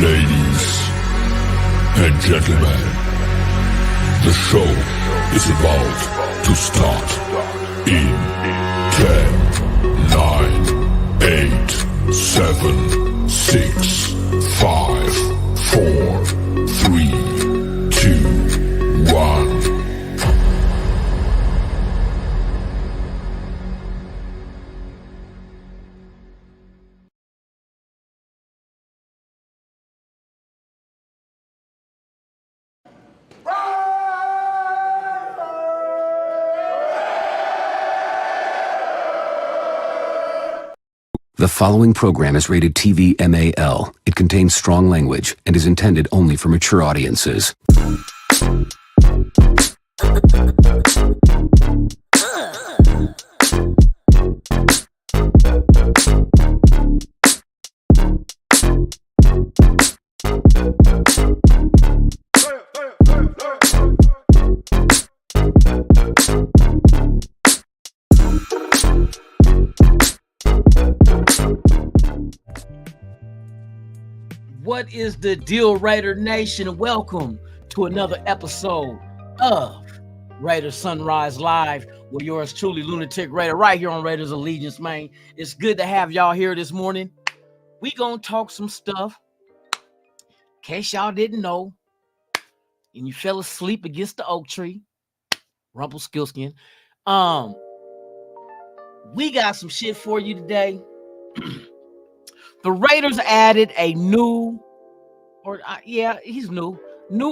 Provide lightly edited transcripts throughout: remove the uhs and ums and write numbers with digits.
Ladies and gentlemen, the show is about to start in 10, 9, 8, 7, 6, 5, 4, 3, 2, 1. The following program is rated TV MAL. It contains strong language and is intended only for mature audiences. What is the deal, Raider Nation? Welcome to another episode of Raider Sunrise Live with yours truly, Lunatik Raider, right here on Raiders Allegiance, man. It's good to have y'all here this morning. We gonna talk some stuff. In case y'all didn't know, and you fell asleep against the oak tree, Rumpelstiltskin. We got some shit for you today. The Raiders added a new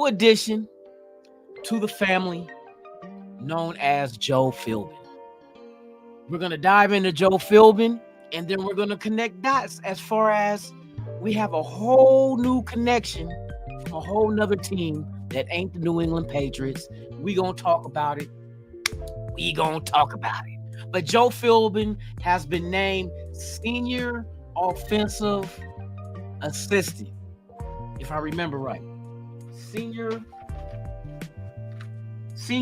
addition to the family known as Joe Philbin. We're going to dive into Joe Philbin, and then we're going to connect dots as far as we have a whole new connection from a whole nother team that ain't the New England Patriots. We going to talk about it. But Joe Philbin has been named Senior Offensive Assistant, if I remember right. Senior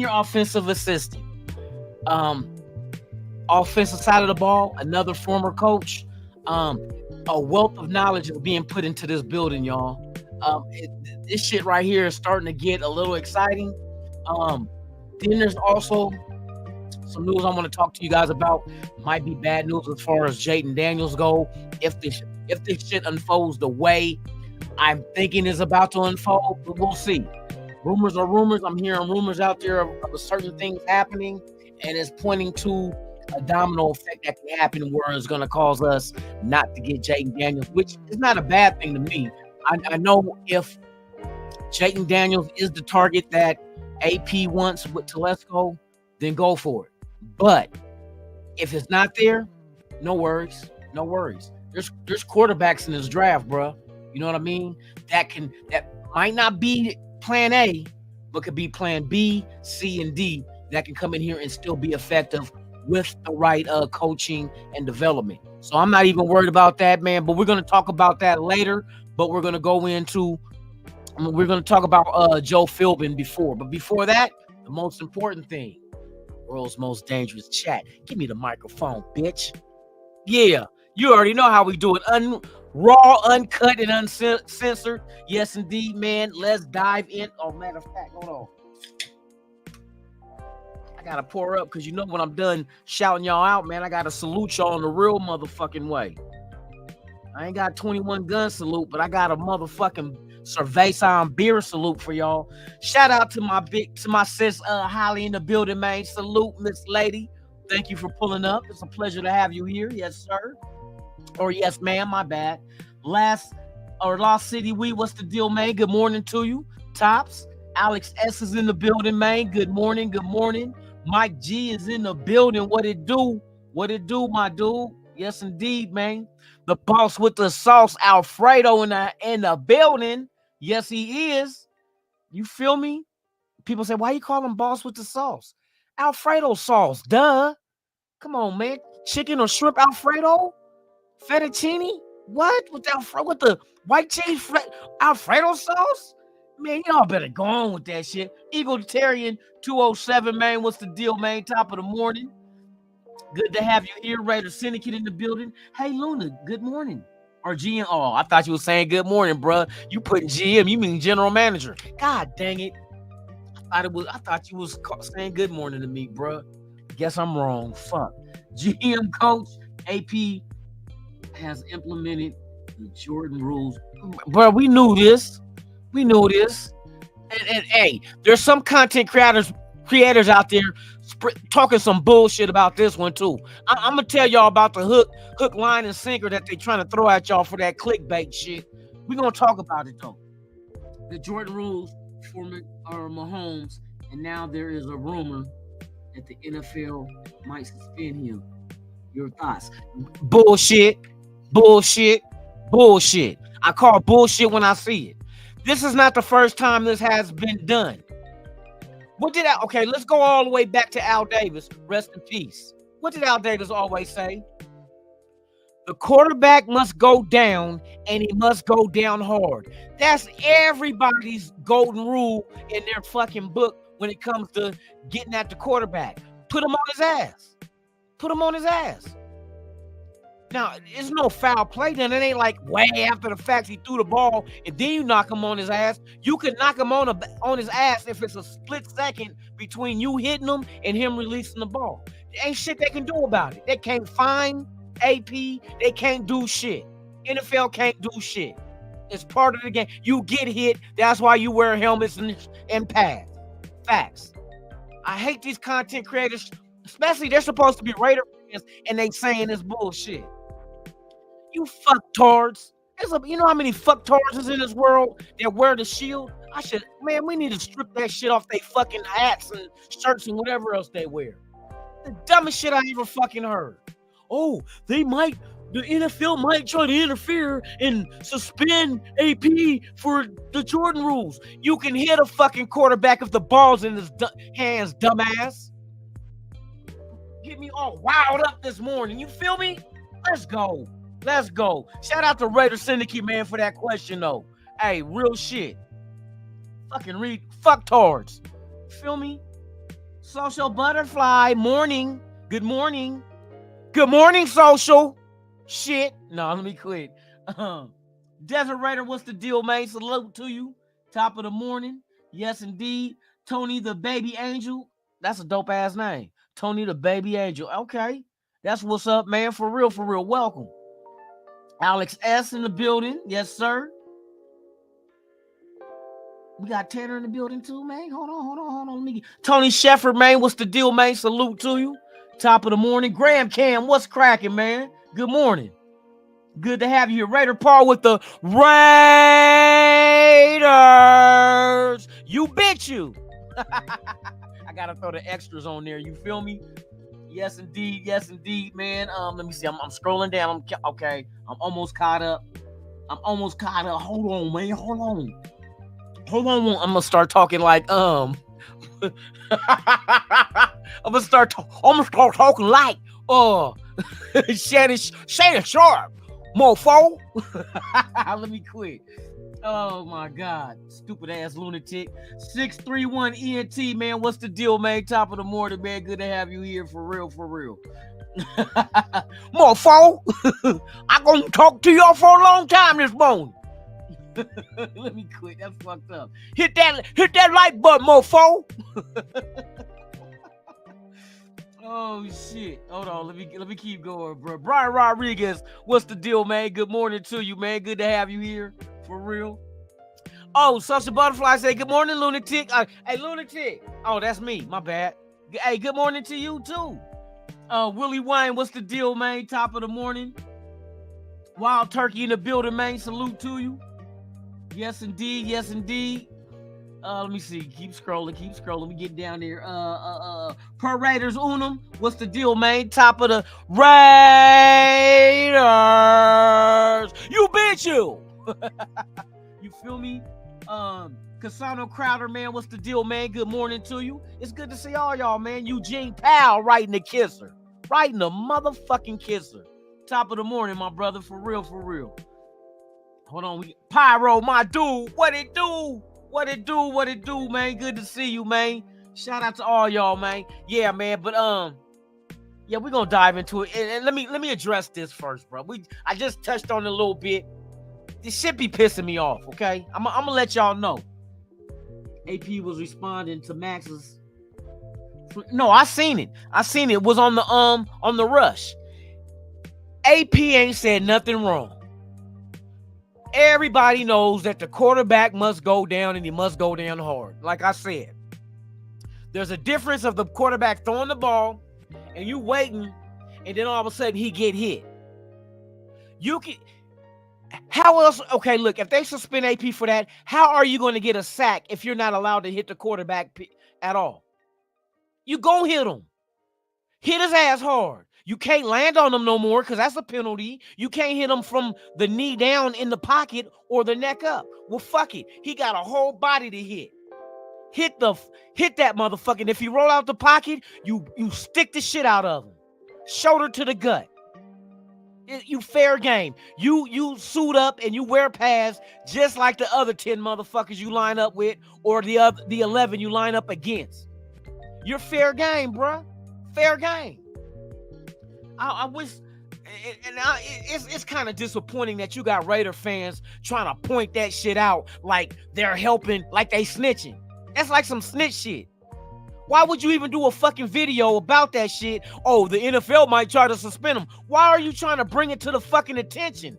Offensive Assistant. Offensive side of the ball, another former coach. A wealth of knowledge is being put into this building, y'all. This shit right here is starting to get a little exciting. Then there's also some news I want to talk to you guys about. Might be bad news as far as Jayden Daniels go. If this shit unfolds the way I'm thinking is about to unfold, but we'll see. Rumors are rumors. I'm hearing rumors out there of certain things happening, and it's pointing to a domino effect that can happen where it's going to cause us not to get Jayden Daniels, which is not a bad thing to me. I know if Jayden Daniels is the target that AP wants with Telesco, then go for it. But if it's not there, no worries. There's quarterbacks in this draft, bro. You know what I mean? That might not be plan A, but could be plan B, C, and D that can come in here and still be effective with the right coaching and development. So I'm not even worried about that, man. But we're going to talk about that later. But we're going to talk about Joe Philbin before. But before that, the most important thing, World's most dangerous chat. Give me the microphone, bitch. Yeah, you already know how we do it. Raw, uncut, and uncensored. Yes, indeed, man. Let's dive in. Oh, matter of fact, hold on. I gotta pour up because you know when I'm done shouting y'all out, man, I gotta salute y'all in the real motherfucking way. I ain't got 21 gun salute, but I got a motherfucking Cerveza beer salute for y'all. Shout out to my sis Holly in the building, man. Salute, Miss Lady. Thank you for pulling up. It's a pleasure to have you here. Yes, sir. Or yes, ma'am, my bad. Lost City We, what's the deal, man? Good morning to you. Tops. Alex S is in the building, man. Good morning, good morning. Mike G is in the building. What it do? What it do, my dude? Yes, indeed, man. The boss with the sauce, Alfredo, in the building. Yes, he is. You feel me? People say, why you call him boss with the sauce? Alfredo sauce, duh. Come on, man. Chicken or shrimp Alfredo? Fettuccine? What? With the white cheese Alfredo sauce? Man, y'all better go on with that shit. Egalitarian 207, man. What's the deal, man? Top of the morning. Good to have you here, Raider Syndicate in the building. Hey, Luna, good morning. Or GM. Oh, I thought you were saying good morning, bro. You putting GM, you mean general manager. God dang it. I thought you was saying good morning to me, bro. Guess I'm wrong. Fuck. GM coach, AP has implemented the Jordan rules. Bro, we knew this. We knew this. And hey, there's some content creators out there talking some bullshit about this one too. I'm gonna tell y'all about the hook, line, and sinker that they trying to throw at y'all for that clickbait shit. We're gonna talk about it though. The Jordan rules for Mahomes, and now there is a rumor that the NFL might suspend him. Your thoughts? Bullshit. I call bullshit when I see it. This is not the first time this has been done. Okay, let's go all the way back to Al Davis. Rest in peace. What did Al Davis always say? The quarterback must go down, and he must go down hard. That's everybody's golden rule in their fucking book when it comes to getting at the quarterback. Put him on his ass. Put him on his ass. Now, it's no foul play then. It ain't like way after the fact he threw the ball and then you knock him on his ass. You can knock him on his ass if it's a split second between you hitting him and him releasing the ball. There ain't shit they can do about it. They can't fine AP. They can't do shit. NFL can't do shit. It's part of the game. You get hit. That's why you wear helmets and pads. Facts. I hate these content creators, especially they're supposed to be Raider fans and they saying this bullshit. You fucktards. You know how many fucktards is in this world that wear the shield? We need to strip that shit off they fucking hats and shirts and whatever else they wear. The dumbest shit I ever fucking heard. Oh, the NFL might try to interfere and suspend AP for the Jordan rules. You can hit a fucking quarterback if the ball's in his hands, dumbass. Get me all wild up this morning. You feel me? Let's go. Shout out to Raider Syndicate, man, for that question, though. Hey, real shit. Fucking read fucktards. Feel me? Social Butterfly, morning. Good morning. Good morning, social. Shit. No, let me quit. Desert Raider, what's the deal, man? Salute to you. Top of the morning. Yes, indeed. Tony the Baby Angel. That's a dope-ass name. Tony the Baby Angel. Okay. That's what's up, man. For real. Welcome. Alex S in the building. Yes, sir. We got Tanner in the building too, man. Hold on. Tony Shepard, man. What's the deal, man? Salute to you. Top of the morning. Graham Cam, what's cracking, man? Good morning. Good to have you here. Raider Paul with the Raiders. You bitch you. I got to throw the extras on there. You feel me? Yes, indeed, man. Let me see. I'm scrolling down. Okay. I'm almost caught up. Hold on, man. Hold on. I'm gonna start talking like I'm gonna start talking like Shannon Sharp, mofo. Let me quit. Oh my God, stupid ass lunatic. 631 ENT, man. What's the deal, man? Top of the morning, man. Good to have you here for real, for real. Mofo, I'm gonna talk to y'all for a long time this morning. Let me quit. That's fucked up. Hit that like button, mofo. Oh shit. Hold on. Let me keep going, bro. Brian Rodriguez, what's the deal, man? Good morning to you, man. Good to have you here. For real. Oh, Social Butterfly say good morning, Lunatic. Hey, Lunatic. Oh, that's me. My bad. Hey, good morning to you too. Willie Wayne, what's the deal, man? Top of the morning. Wild Turkey in the building, man. Salute to you. Yes, indeed. Yes, indeed. Let me see. Keep scrolling. Let me get down there. Per Raiders Unum. What's the deal, man? Top of the Raiders. You bitch you. You feel me? Cassano Crowder, man. What's the deal, man? Good morning to you. It's good to see all y'all, man. Eugene Powell writing the kisser. Writing the motherfucking kisser. Top of the morning, my brother. For real, for real. Hold on. Pyro, my dude. What it do? What it do, man? Good to see you, man. Shout out to all y'all, man. Yeah, man. But yeah, we're gonna dive into it. And let me address this first, bro. I just touched on it a little bit. This shit be pissing me off, okay? I'm gonna let y'all know. AP was responding to Max's. No, I seen it. It was on the rush. AP ain't said nothing wrong. Everybody knows that the quarterback must go down and he must go down hard. Like I said, there's a difference of the quarterback throwing the ball and you waiting, and then all of a sudden he get hit. You can. How else? Okay, look, if they suspend AP for that, how are you going to get a sack if you're not allowed to hit the quarterback at all? You go hit him. Hit his ass hard. You can't land on him no more because that's a penalty. You can't hit him from the knee down in the pocket or the neck up. Well, fuck it. He got a whole body to hit. Hit that motherfucker. And if you roll out the pocket, you stick the shit out of him. Shoulder to the gut. You fair game. You suit up and you wear pads just like the other 10 motherfuckers you line up with or the 11 you line up against. You're fair game, bruh. Fair game. I wish, it's kind of disappointing that you got Raider fans trying to point that shit out like they're helping, like they snitching. That's like some snitch shit. Why would you even do a fucking video about that shit? Oh, the NFL might try to suspend them. Why are you trying to bring it to the fucking attention?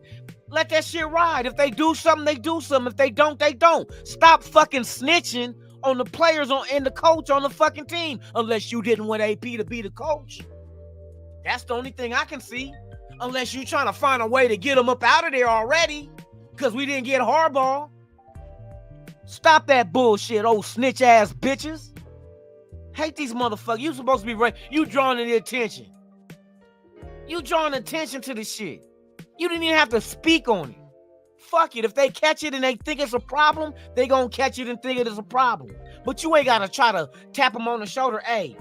Let that shit ride. If they do something, they do something. If they don't, they don't. Stop fucking snitching on the players and the coach on the fucking team unless you didn't want AP to be the coach. That's the only thing I can see. Unless you're trying to find a way to get them up out of there already because we didn't get Harbaugh. Stop that bullshit, old snitch ass bitches. Hate these motherfuckers. You supposed to be right. You drawing the attention. You drawing attention to this shit. You didn't even have to speak on it. Fuck it. If they catch it and they think it's a problem, they gonna catch it and think it is a problem. But you ain't gotta try to tap them on the shoulder. Hey,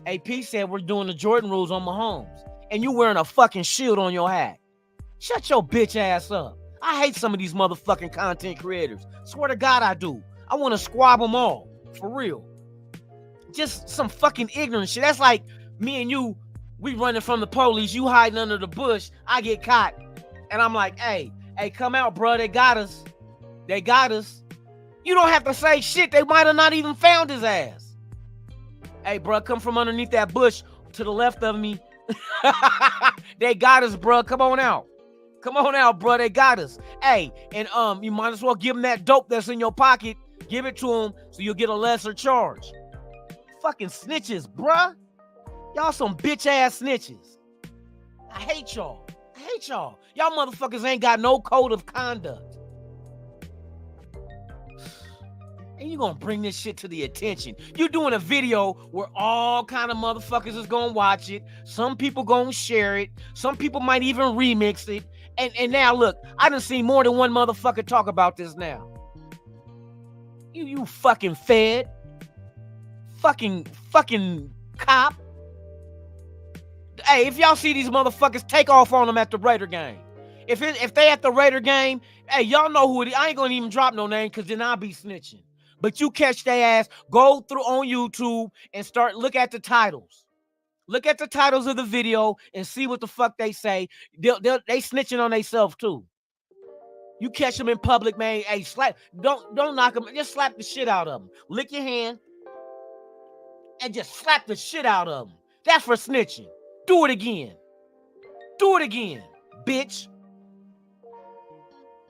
AP said we're doing the Jordan rules on Mahomes, and you wearing a fucking shield on your hat. Shut your bitch ass up. I hate some of these motherfucking content creators. Swear to God I do. I want to squab them all. For real. Just some fucking ignorant shit. That's like me and you, we running from the police, you hiding under the bush, I get caught. And I'm like, hey, come out, bro. They got us. You don't have to say shit. They might have not even found his ass. Hey, bro, come from underneath that bush to the left of me. They got us, bro. Come on out. Come on out, bro. They got us. Hey, and you might as well give them that dope that's in your pocket. Give it to them so you'll get a lesser charge. Fucking snitches, bruh. Y'all some bitch-ass snitches. I hate y'all. Y'all motherfuckers ain't got no code of conduct. And you gonna bring this shit to the attention. You doing a video where all kind of motherfuckers is gonna watch it. Some people gonna share it. Some people might even remix it. And now look, I done seen more than one motherfucker talk about this now. You fucking fed. Fucking cop. Hey, if y'all see these motherfuckers, take off on them at the Raider game. If they at the Raider game Hey, y'all know who it is. I ain't gonna even drop no name because then I'll be snitching. But you catch their ass, go through on YouTube and look at the titles. Look at the titles of the video and see what the fuck they say. They snitching on themselves too. You catch them in public, man. Hey, don't knock them. Just slap the shit out of them. Lick your hand and just slap the shit out of them. That's for snitching. Do it again. Do it again, bitch.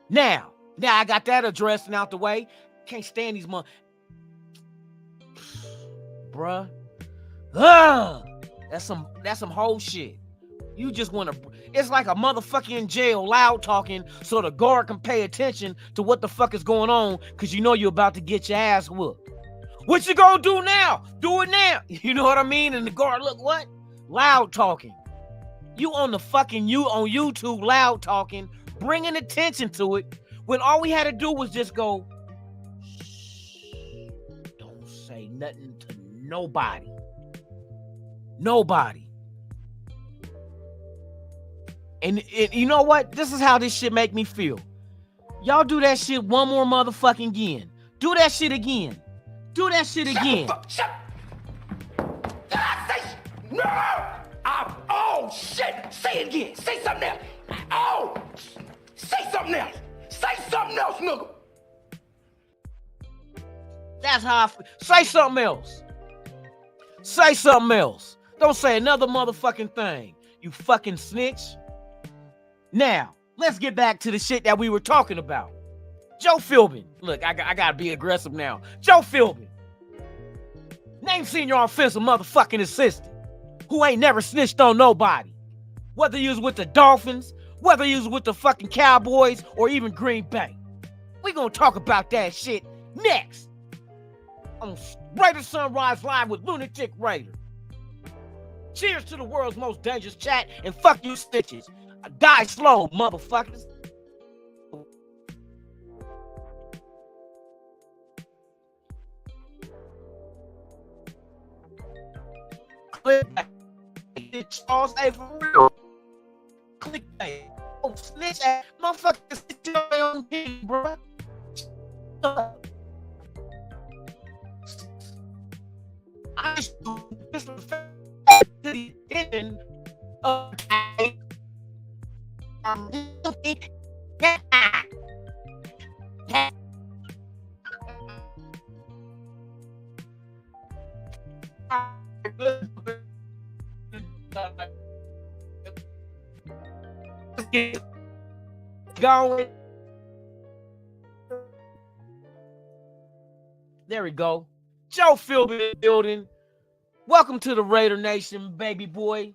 Now I got that addressed and out the way. Can't stand these bruh. That's some whole shit. You just want to. It's like a motherfucker in jail, loud talking, so the guard can pay attention to what the fuck is going on, because you know you're about to get your ass whooped. What you gonna do now? Do it now. You know what I mean? And the guard, look, what? Loud talking. You on the fucking on YouTube, loud talking, bringing attention to it, when all we had to do was just go, shh, don't say nothing to nobody. Nobody. And you know what? This is how this shit make me feel. Y'all do that shit one more motherfucking again. Do that shit again. Do that shit again. Shut. No! Oh, shit! Say it again. Say something else. Oh! Say something else. Say something else, nigga. That's how I feel. Say something else. Say something else. Don't say another motherfucking thing. You fucking snitch. Now, let's get back to the shit that we were talking about. Joe Philbin. Look, I gotta be aggressive now. Joe Philbin. Name senior offensive motherfucking assistant who ain't never snitched on nobody. Whether he was with the Dolphins, whether he was with the fucking Cowboys, or even Green Bay. We gonna talk about that shit next on Raider Sunrise Live with Lunatic Raider. Cheers to the world's most dangerous chat, and fuck you snitches. Die slow, motherfuckers. Charles, hey, for real. Click that. Oh, snitch ass. Motherfuckers, snitch on their own team, bro. I just disrespect to the end of going. There we go. Joe Philbin building. Welcome to the Raider Nation, baby boy.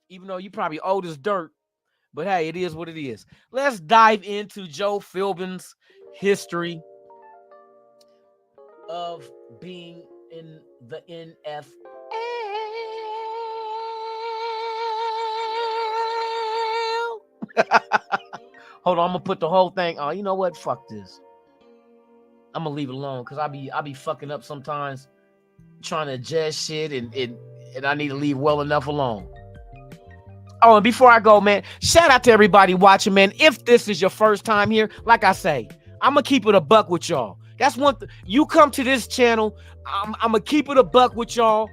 Even though you probably old as dirt, but hey, it is what it is. Let's dive into Joe Philbin's history of being in the NFL. Hold on, I'm gonna put the whole thing. Oh, you know what? Fuck this. I'm gonna leave it alone because I be fucking up sometimes trying to adjust shit and I need to leave well enough alone. Oh, and before I go, man, shout out to everybody watching, man. If this is your first time here, like I say, I'm gonna keep it a buck with y'all. That's one thing. You come to this channel, I'm gonna keep it a buck with y'all.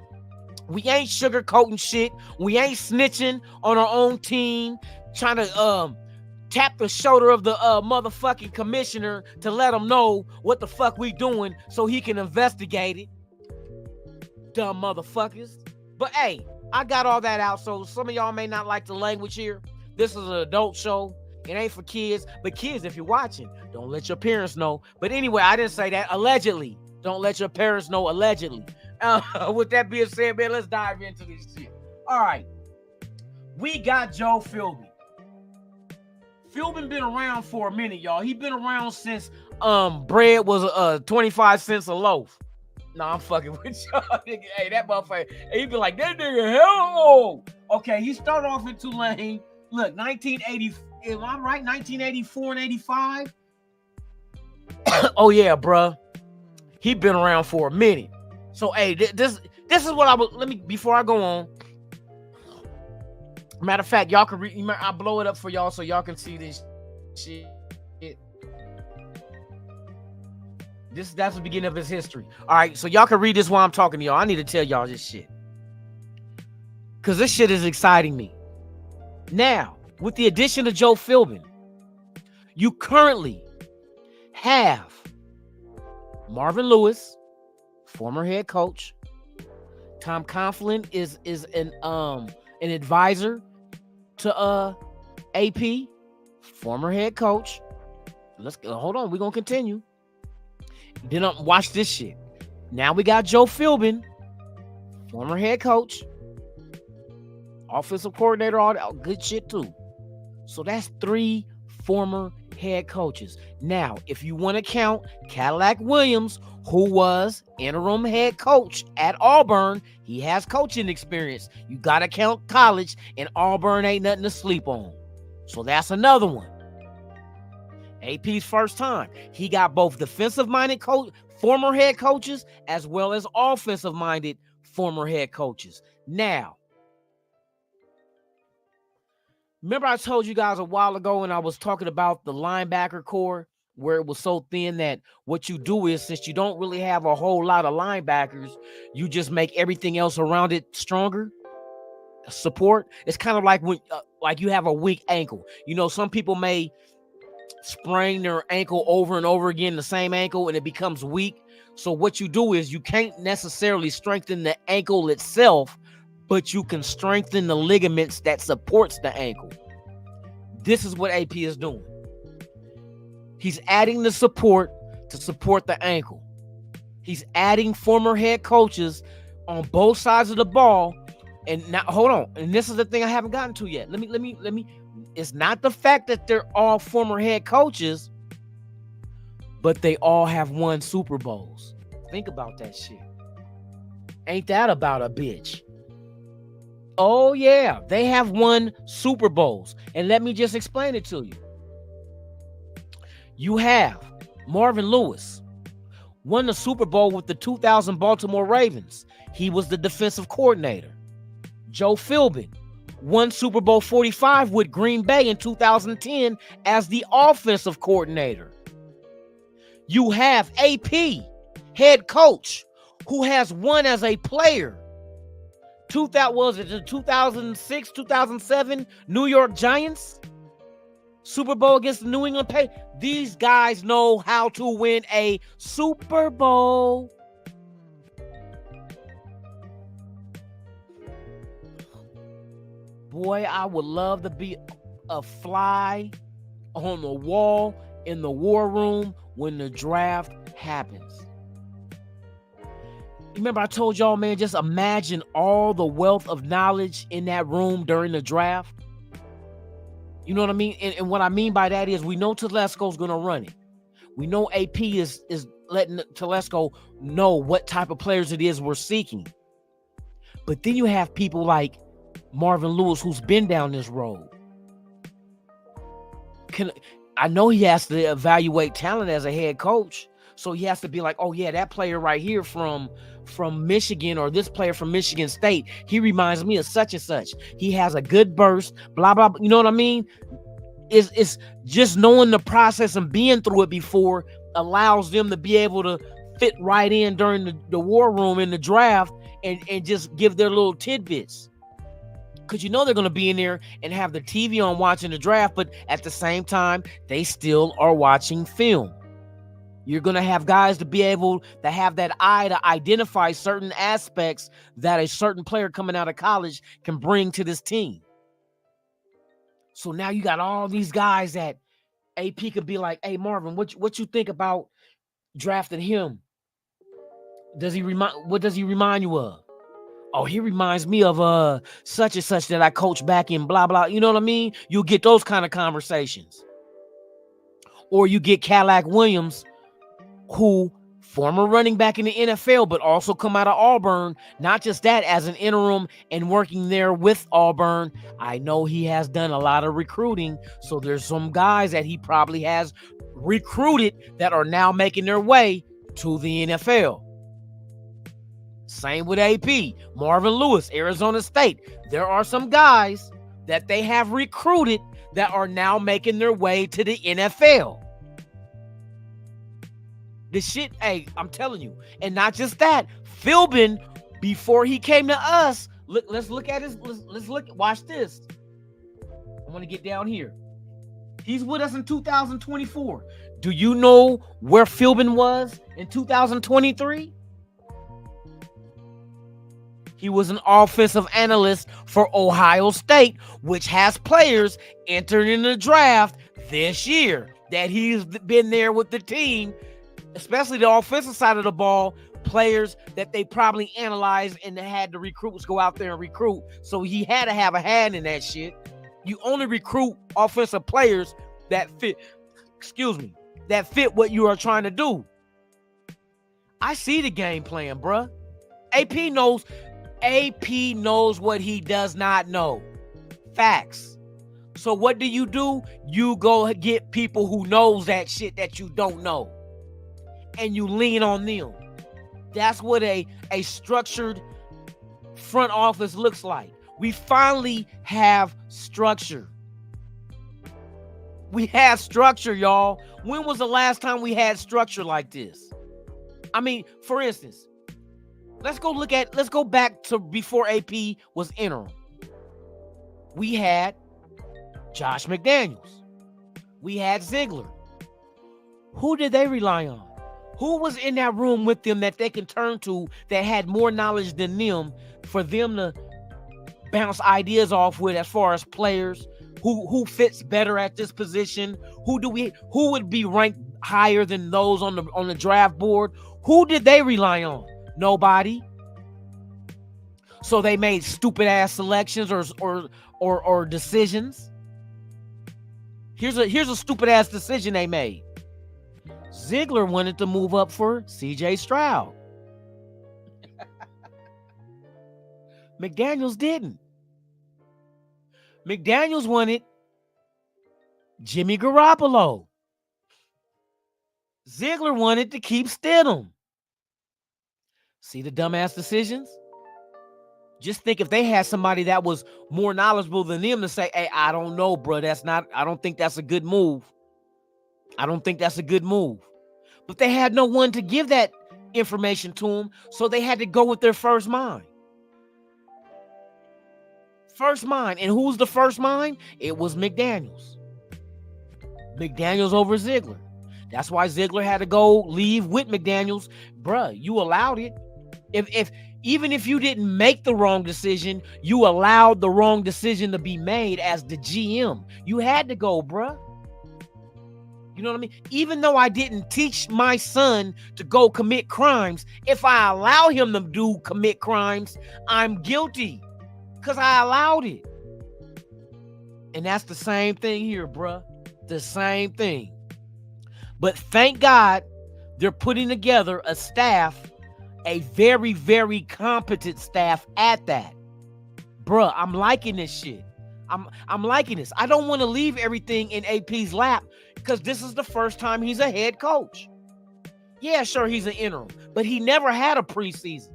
We ain't sugarcoating shit. We ain't snitching on our own team, trying to tap the shoulder of the motherfucking commissioner to let him know what the fuck we doing so he can investigate it. Dumb motherfuckers. But hey, I got all that out, so some of y'all may not like the language here. This is an adult show. It ain't for kids. But kids, if you're watching, don't let your parents know. But anyway, I didn't say that. Allegedly. Don't let your parents know allegedly. With that being said, man, let's dive into this shit. All right. We got Joe Philbin. Philbin been around for a minute, y'all. He been around since bread was 25 cents a loaf. Nah, I'm fucking with y'all. Hey, that motherfucker. He be like, that nigga, hell. Okay, he started off in Tulane. Look, 1980. Am I right? 1984 and 85. Oh yeah, bruh. He been around for a minute. So hey, this is what I was. Let me before I go on. Matter of fact, y'all can I'll blow it up for y'all so y'all can see this shit. That's the beginning of his history. All right, so y'all can read this while I'm talking to y'all. I need to tell y'all this shit, because this shit is exciting me. Now, with the addition of Joe Philbin, you currently have Marvin Lewis, former head coach. Tom Coughlin is an advisor to AP, former head coach. Let's go. Hold on, we're gonna continue. Then watch this shit. Now we got Joe Philbin, former head coach, offensive coordinator, all that good shit too. So that's 3 former head coaches. Now, if you want to count Cadillac Williams, who was interim head coach at Auburn, he has coaching experience. You got to count college, and Auburn ain't nothing to sleep on. So that's another one. AP's first time. He got both defensive-minded former head coaches as well as offensive-minded former head coaches. Now, remember I told you guys a while ago when I was talking about the linebacker core, where it was so thin that what you do is, since you don't really have a whole lot of linebackers, you just make everything else around it stronger. Support. It's kind of like when like you have a weak ankle. You know, some people may sprain their ankle over and over again, the same ankle, and it becomes weak. So what you do is you can't necessarily strengthen the ankle itself, but you can strengthen the ligaments that supports the ankle. This is what AP is doing. He's adding the support to support the ankle. He's adding former head coaches on both sides of the ball. And now, hold on. And this is the thing I haven't gotten to yet. Let me. It's not the fact that they're all former head coaches, but they all have won Super Bowls. Think about that shit. Ain't that about a bitch? Oh, yeah. They have won Super Bowls. And let me just explain it to you. You have Marvin Lewis, won the Super Bowl with the 2000 Baltimore Ravens. He was the defensive coordinator. Joe Philbin won Super Bowl 45 with Green Bay in 2010 as the offensive coordinator. You have AP, head coach, who has won as a player. Was it the 2006, 2007 New York Giants Super Bowl against the New England Patriots? These guys know how to win a Super Bowl. Boy, I would love to be a fly on the wall in the war room when the draft happens. Remember I told y'all, man, just imagine all the wealth of knowledge in that room during the draft. You know what I mean? And what I mean by that is we know Telesco's going to run it. We know AP is letting Telesco know what type of players it is we're seeking. But then you have people like Marvin Lewis, who's been down this road. I know he has to evaluate talent as a head coach. So he has to be like, oh, yeah, that player right here from Michigan, or this player from Michigan State, he reminds me of such and such. He has a good burst, blah, blah, blah. You know what I mean? It's just knowing the process and being through it before allows them to be able to fit right in during the war room in the draft and just give their little tidbits. Because you know they're going to be in there and have the TV on watching the draft, but at the same time, they still are watching film. You're going to have guys to be able to have that eye to identify certain aspects that a certain player coming out of college can bring to this team. So now you got all these guys that AP could be like, hey, Marvin, what you think about drafting him? What does he remind you of? Oh, he reminds me of such and such that I coached back in blah, blah. You know what I mean? You'll get those kind of conversations. Or you get Cadillac Williams, who former running back in the NFL, but also come out of Auburn. Not just that, as an interim and working there with Auburn, I know he has done a lot of recruiting. So there's some guys that he probably has recruited that are now making their way to the NFL. Same with AP, Marvin Lewis, Arizona State. There are some guys that they have recruited that are now making their way to the NFL. The shit, hey, I'm telling you. And not just that, Philbin, before he came to us, let's look at his, let's look, watch this. I want to get down here. He's with us in 2024. Do you know where Philbin was in 2023? He was an offensive analyst for Ohio State, which has players entered in the draft this year that he's been there with the team, especially the offensive side of the ball, players that they probably analyzed and had the recruits go out there and recruit. So he had to have a hand in that shit. You only recruit offensive players that fit, that fit what you are trying to do. I see the game plan, bruh. AP knows what he does not know. Facts. So what do? You go get people who knows that shit that you don't know. And you lean on them. That's what a structured front office looks like. We finally have structure. We have structure, y'all. When was the last time we had structure like this? I mean, for instance, let's go back to before AP was interim. We had Josh McDaniels. We had Ziegler. Who did they rely on? Who was in that room with them that they can turn to that had more knowledge than them for them to bounce ideas off with as far as players? Who fits better at this position? Who would be ranked higher than those on the draft board? Who did they rely on? Nobody. So they made stupid ass selections or decisions. Here's a stupid ass decision they made. Ziegler wanted to move up for CJ Stroud. McDaniels didn't. McDaniels wanted Jimmy Garoppolo. Ziegler wanted to keep Stidham. See the dumbass decisions? Just think if they had somebody that was more knowledgeable than them to say, hey, I don't know, bro. I don't think that's a good move. I don't think that's a good move. But they had no one to give that information to them, so they had to go with their first mind. First mind. And who's the first mind? It was McDaniels. McDaniels over Ziegler. That's why Ziegler had to leave with McDaniels. Bruh, you allowed it. Even if you didn't make the wrong decision, you allowed the wrong decision to be made as the GM. You had to go, bruh. You know what I mean? Even though I didn't teach my son to go commit crimes, if I allow him to commit crimes, I'm guilty because I allowed it. And that's the same thing here, bruh. The same thing. But thank God they're putting together a staff, a very, very competent staff at that. Bruh, I'm liking this shit. I'm liking this. I don't want to leave everything in AP's lap because this is the first time he's a head coach. Yeah, sure, he's an interim, but he never had a preseason.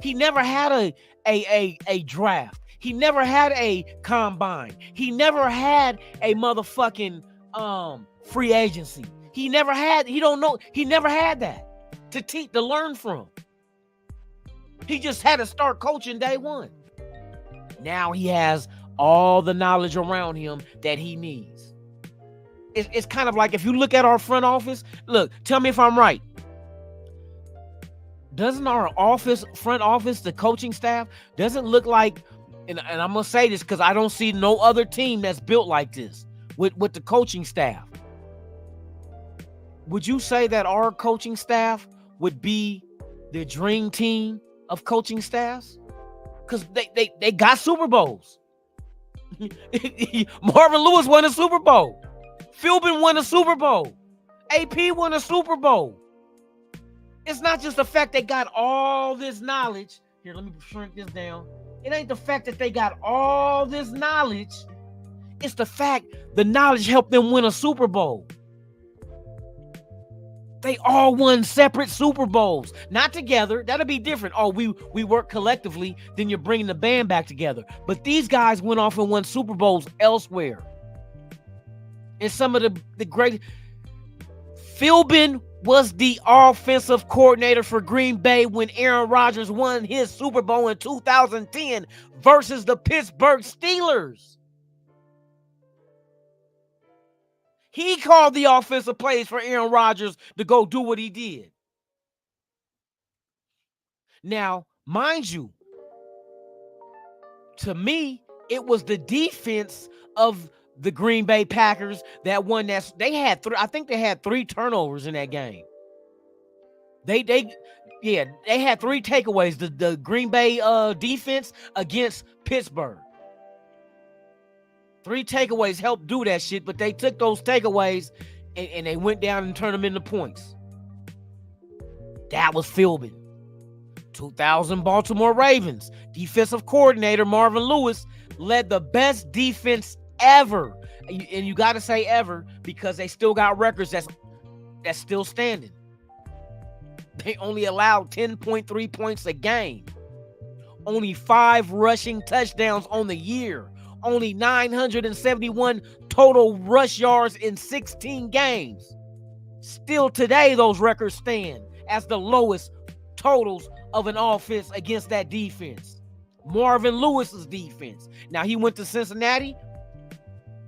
He never had a draft. He never had a combine. He never had a motherfucking free agency. He never had that to learn from. He just had to start coaching day one. Now he has all the knowledge around him that he needs. It's kind of like if you look at our front office, look, tell me if I'm right. Doesn't our front office, the coaching staff, doesn't look like, and I'm going to say this because I don't see no other team that's built like this with the coaching staff. Would you say that our coaching staff would be the dream team of coaching staffs? Because they got Super Bowls. Marvin Lewis won a Super Bowl. Philbin won a Super Bowl. AP won a Super Bowl. It's not just the fact they got all this knowledge. Here, let me shrink this down. It ain't the fact that they got all this knowledge. It's the fact the knowledge helped them win a Super Bowl. They all won separate Super Bowls, not together. That'll be different. Oh, we work collectively, then you're bringing the band back together. But these guys went off and won Super Bowls elsewhere. And some of the great Philbin was the offensive coordinator for Green Bay when Aaron Rodgers won his Super Bowl in 2010 versus the Pittsburgh Steelers. He called the offensive plays for Aaron Rodgers to go do what he did. Now, mind you, to me, it was the defense of the Green Bay Packers that won that. They had I think they had 3 turnovers in that game. They had 3 takeaways. The Green Bay defense against Pittsburgh. 3 takeaways helped do that shit, but they took those takeaways and they went down and turned them into points. That was Philbin. 2000 Baltimore Ravens. Defensive coordinator Marvin Lewis led the best defense ever. And you got to say ever because they still got records that's still standing. They only allowed 10.3 points a game. Only 5 rushing touchdowns on the year. Only 971 total rush yards in 16 games. Still today, those records stand as the lowest totals of an offense against that defense. Marvin Lewis's defense. Now, he went to Cincinnati.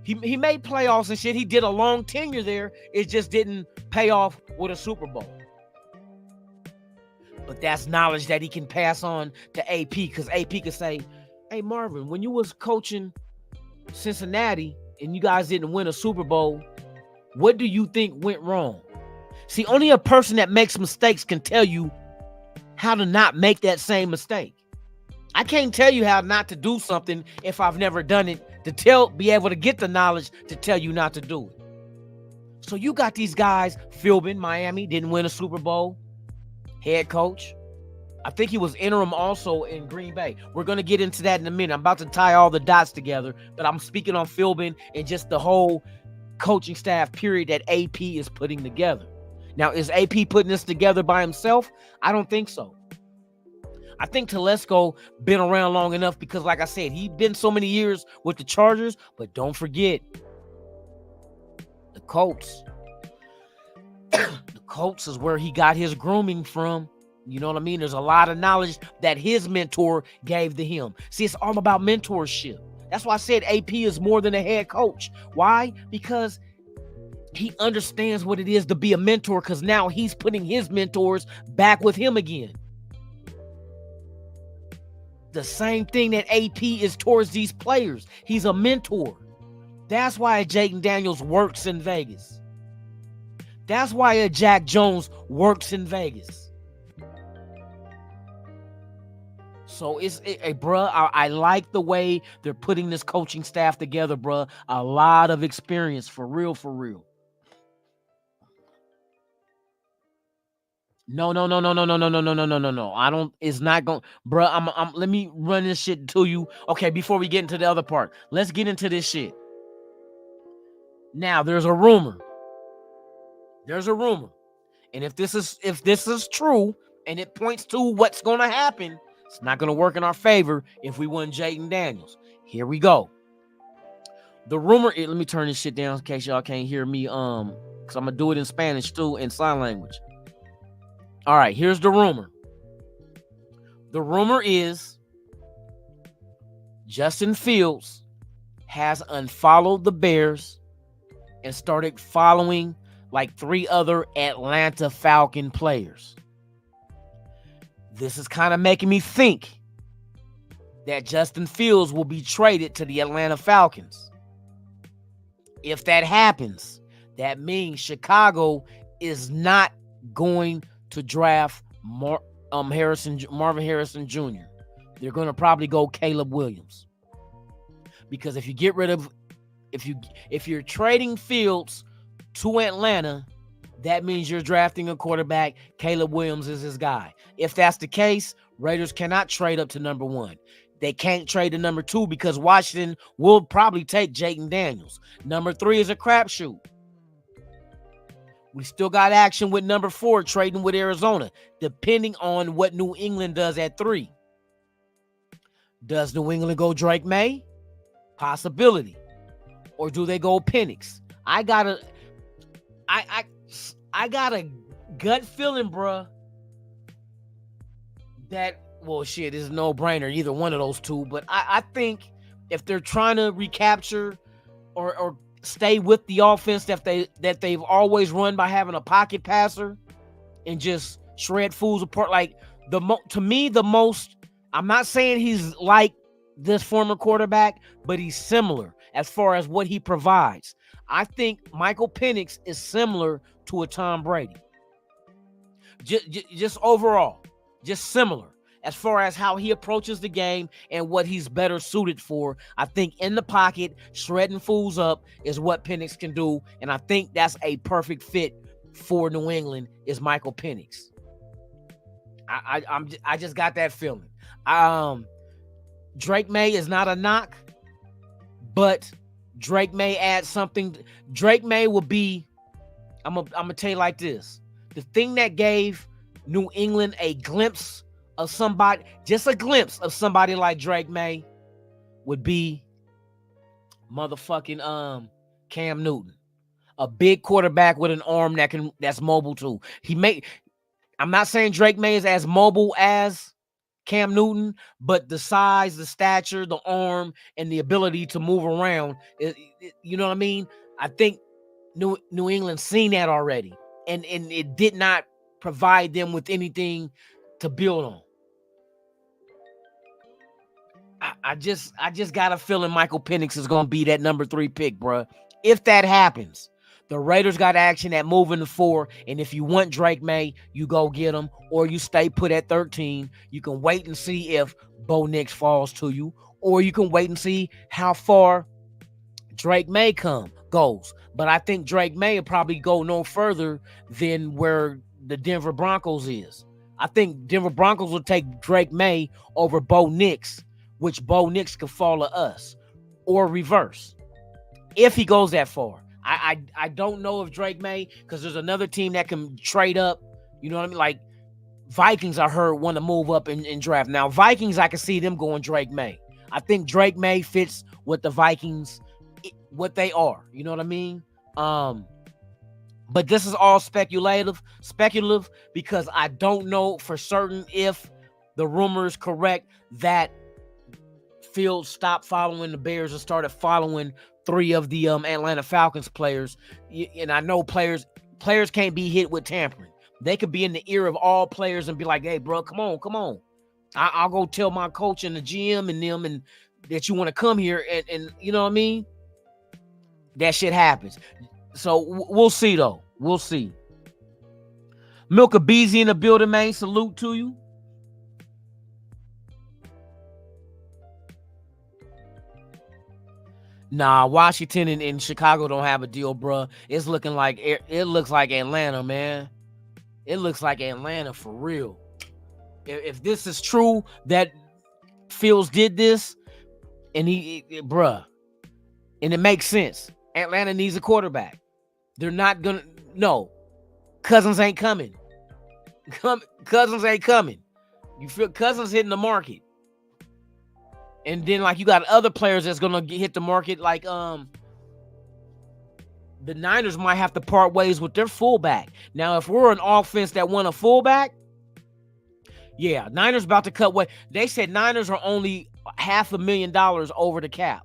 He made playoffs and shit. He did a long tenure there. It just didn't pay off with a Super Bowl. But that's knowledge that he can pass on to AP because AP could say, hey, Marvin, when you was coaching Cincinnati and you guys didn't win a Super Bowl, what do you think went wrong? See, only a person that makes mistakes can tell you how to not make that same mistake. I can't tell you how not to do something if I've never done it be able to get the knowledge to tell you not to do it. So you got these guys, Philbin, Miami, didn't win a Super Bowl, head coach. I think he was interim also in Green Bay. We're going to get into that in a minute. I'm about to tie all the dots together, but I'm speaking on Philbin and just the whole coaching staff period that AP is putting together. Now, is AP putting this together by himself? I don't think so. I think Telesco been around long enough because, like I said, he's been so many years with the Chargers, but don't forget the Colts. The Colts is where he got his grooming from. You know what I mean? There's a lot of knowledge that his mentor gave to him. See, it's all about mentorship. That's why I said AP is more than a head coach. Why? Because he understands what it is to be a mentor because now he's putting his mentors back with him again. The same thing that AP is towards these players. He's a mentor. That's why Jaden Daniels works in Vegas. That's why a Jack Jones works in Vegas. So bruh, I like the way they're putting this coaching staff together, bruh. A lot of experience, for real, for real. No. I don't, it's not going, bruh, let me run this shit to you. Okay, before we get into the other part, let's get into this shit. Now, there's a rumor. And if this is true, and it points to what's going to happen, it's not going to work in our favor if we win Jaden Daniels. Here we go. The rumor, let me turn this shit down in case y'all can't hear me, because I'm going to do it in Spanish too, in sign language. All right, here's the rumor. The rumor is Justin Fields has unfollowed the Bears and started following like 3 other Atlanta Falcon players. This is kind of making me think that Justin Fields will be traded to the Atlanta Falcons. If that happens, that means Chicago is not going to draft Marvin Harrison Jr. They're going to probably go Caleb Williams. Because if you get rid of, if you're trading Fields to Atlanta, that means you're drafting a quarterback. Caleb Williams is his guy. If that's the case, Raiders cannot trade up to number 1. They can't trade to number 2 because Washington will probably take Jaden Daniels. Number 3 is a crapshoot. We still got action with number 4 trading with Arizona, depending on what New England does at 3. Does New England go Drake May? Possibility. Or do they go Penix? I gotta gut feeling, bruh, that, well, shit, is no brainer, either one of those two. But I think if they're trying to recapture or stay with the offense that they've always run by having a pocket passer and just shred fools apart, like to me the most, I'm not saying he's like this former quarterback, but he's similar as far as what he provides. I think Michael Penix is similar to a Tom Brady. Just overall, just similar as far as how he approaches the game and what he's better suited for. I think in the pocket, shredding fools up is what Penix can do, and I think that's a perfect fit for New England is Michael Penix. I just got that feeling. Drake May is not a knock, but Drake May add something. Drake May will be, I'm gonna tell you like this. The thing that gave New England a glimpse of somebody, just a glimpse of somebody like Drake May, would be motherfucking Cam Newton. A big quarterback with an arm that's mobile too. I'm not saying Drake May is as mobile as Cam Newton, but the size, the stature, the arm, and the ability to move around, you know what I mean? I think New England seen that already, and it did not provide them with anything to build on. I just got a feeling Michael Penix is gonna be that number 3 pick, bro. If that happens, the Raiders got action at moving to 4, and if you want Drake May, you go get him, or you stay put at 13. You can wait and see if Bo Nix falls to you, or you can wait and see how far Drake May goes. But I think Drake May will probably go no further than where the Denver Broncos is. I think Denver Broncos will take Drake May over Bo Nix, which Bo Nix could fall to us, or reverse, if he goes that far. I don't know if Drake May, because there's another team that can trade up. You know what I mean? Like Vikings, I heard, want to move up and draft. Now, Vikings, I can see them going Drake May. I think Drake May fits what the Vikings, what they are. You know what I mean? But this is all speculative, because I don't know for certain if the rumor is correct that Fields stopped following the Bears and started following 3 of the Atlanta Falcons players. And I know players can't be hit with tampering. They could be in the ear of all players and be like, hey, bro, come on. I'll go tell my coach and the GM and them and that you want to come here. And you know what I mean? That shit happens. So we'll see, though. We'll see. Milka Beezy in the building, man. Salute to you. Nah, Washington and Chicago don't have a deal, bro. It looks like Atlanta, man. It looks like Atlanta for real. If this is true that Fields did this, and bruh, and it makes sense. Atlanta needs a quarterback. They're not gonna. No, Cousins ain't coming. Cousins ain't coming. You feel Cousins hitting the market. And then, like, you got other players that's gonna hit the market. Like, the Niners might have to part ways with their fullback. Now, if we're an offense that want a fullback, yeah, Niners about to cut weight. They said Niners are only $500,000 over the cap.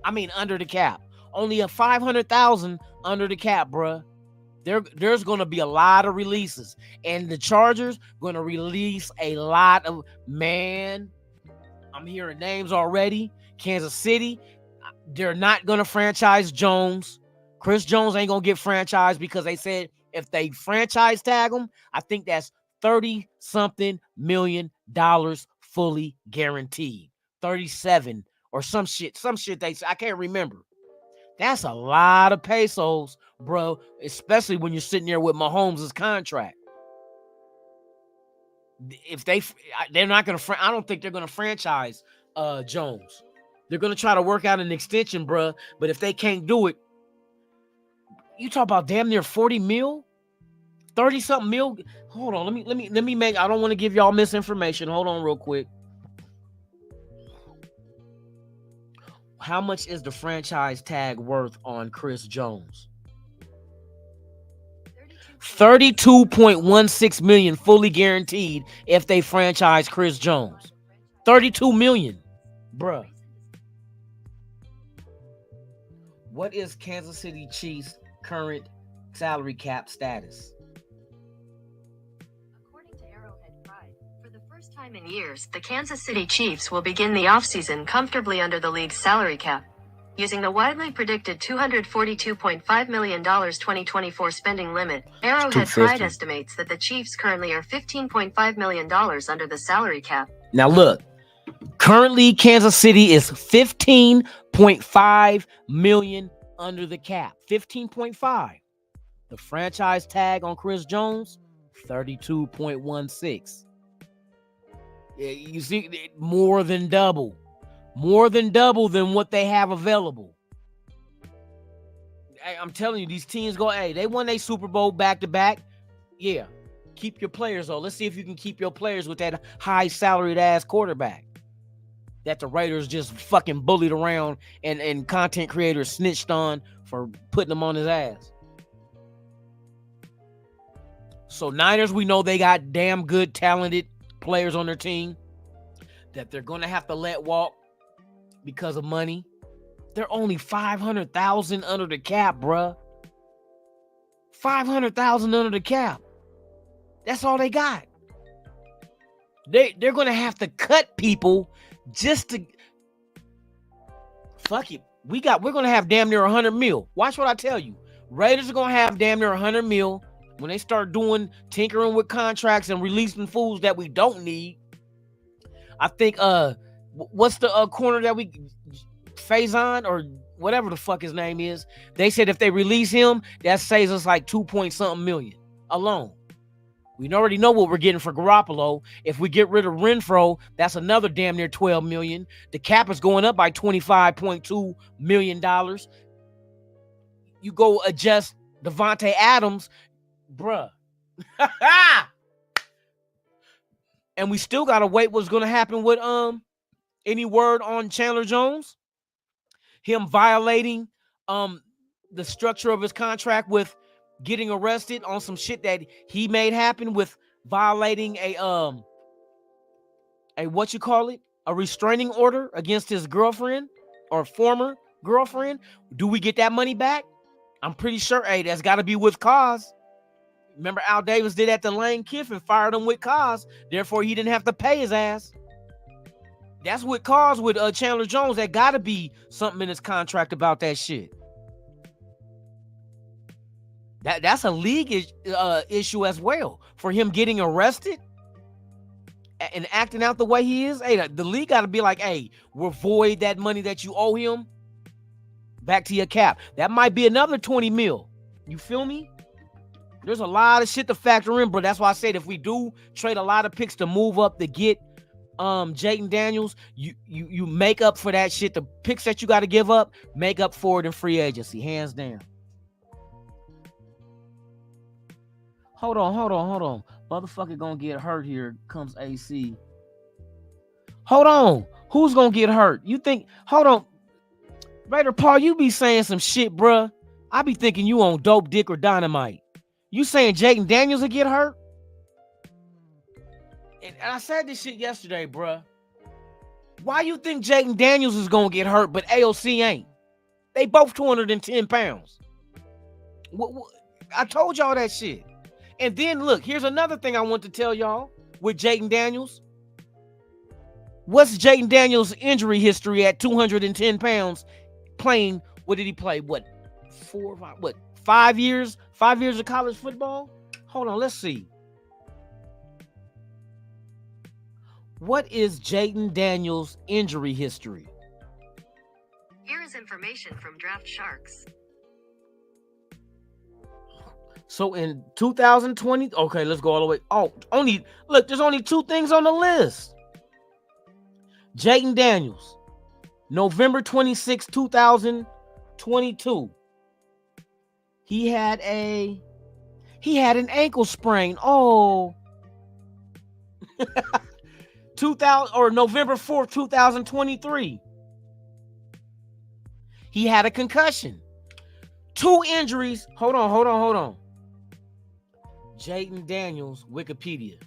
I mean, under the cap. Only a $500,000 under the cap, bruh. There's gonna be a lot of releases, and the Chargers gonna release a lot of man. I'm hearing names already. Kansas City, they're not going to franchise Jones. Chris Jones ain't going to get franchised because they said if they franchise tag him, I think that's $30-something million fully guaranteed. 37 or some shit they say. I can't remember. That's a lot of pesos, bro, especially when you're sitting there with Mahomes' contract. If they're not going to, I don't think they're going to franchise Jones. They're going to try to work out an extension, bruh. But if they can't do it, you talk about damn near 40 mil, 30 something mil. Hold on, let me make. I don't want to give y'all misinformation. Hold on, real quick. How much is the franchise tag worth on Chris Jones? $32.16 million fully guaranteed if they franchise Chris Jones. $32 million. Bruh. What is Kansas City Chiefs' current salary cap status? According to Arrowhead Pride, for the first time in years, the Kansas City Chiefs will begin the offseason comfortably under the league's salary cap. Using the widely predicted $242.5 million 2024 spending limit, Arrowhead Pride estimates that the Chiefs currently are $15.5 million under the salary cap. Now look, currently Kansas City is $15.5 million under the cap. 15.5. The franchise tag on Chris Jones, 32.16. You see, more than double. More than double than what they have available. I'm telling you, these teams go, hey, they won a Super Bowl back-to-back. Yeah, keep your players, though. Let's see if you can keep your players with that high-salaried-ass quarterback that the Raiders just fucking bullied around and content creators snitched on for putting them on his ass. So Niners, we know they got damn good, talented players on their team that they're going to have to let walk because of money. They're only $500,000 under the cap, bruh. $500,000 under the cap. That's all they got. They're going to have to cut people just to... Fuck it. We're going to have damn near 100 mil. Watch what I tell you. Raiders are going to have damn near 100 mil when they start tinkering with contracts and releasing fools that we don't need. I think, what's the corner that we... Faison or whatever the fuck his name is. They said if they release him, that saves us like 2-point-something million alone. We already know what we're getting for Garoppolo. If we get rid of Renfro, that's another damn near $12 million. The cap is going up by $25.2 million. You go adjust Devontae Adams, bruh. And we still gotta wait what's gonna happen with any word on Chandler Jones. Him violating the structure of his contract with getting arrested on some shit that he made happen with violating a what you call it? A restraining order against his girlfriend or former girlfriend. Do we get that money back? I'm pretty sure, hey, that's got to be with cause. Remember Al Davis did that to Lane Kiffin, fired him with cause. Therefore, he didn't have to pay his ass. That's what caused with Chandler Jones. That got to be something in his contract about that shit. That's a league issue as well. For him getting arrested and acting out the way he is, hey, the league got to be like, hey, we'll void that money that you owe him back to your cap. That might be another 20 mil. You feel me? There's a lot of shit to factor in, bro. That's why I said if we do trade a lot of picks to move up to get Jaden Daniels, you make up for that shit. The picks that you got to give up, make up for it in free agency, hands down. Hold on. Motherfucker gonna get hurt. Here comes AC. Hold on. Who's gonna get hurt? You think? Hold on. Raider Paul, you be saying some shit, bruh. I be thinking you on dope dick or dynamite. You saying Jaden Daniels will get hurt? And I said this shit yesterday, bruh. Why you think Jaden Daniels is gonna get hurt, but AOC ain't? They both 210 pounds. I told y'all that shit. And then look, here's another thing I want to tell y'all with Jaden Daniels. What's Jaden Daniels' injury history at 210 pounds playing? What did he play? What, 5 years? 5 years of college football? Hold on, let's see. What is Jaden Daniels' injury history? Here is information from Draft Sharks. So in 2020, okay, let's go all the way. Oh, there's only two things on the list. Jaden Daniels, November 26, 2022. He had an ankle sprain. Oh. November 4th, 2023. He had a concussion. 2 injuries. Hold on. Jaden Daniels, Wikipedia.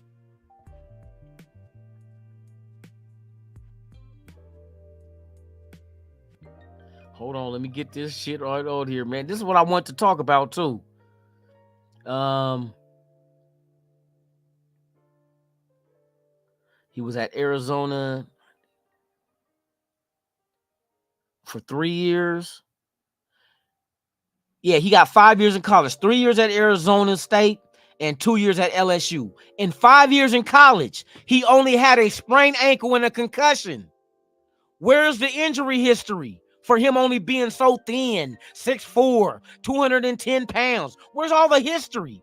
Hold on, let me get this shit right on here, man. This is what I want to talk about too. He was at Arizona for 3 years. Yeah, he got 5 years in college, 3 years at Arizona State and 2 years at LSU. In 5 years in college, he only had a sprained ankle and a concussion. Where's the injury history for him only being so thin, 6'4", 210 pounds? Where's all the history?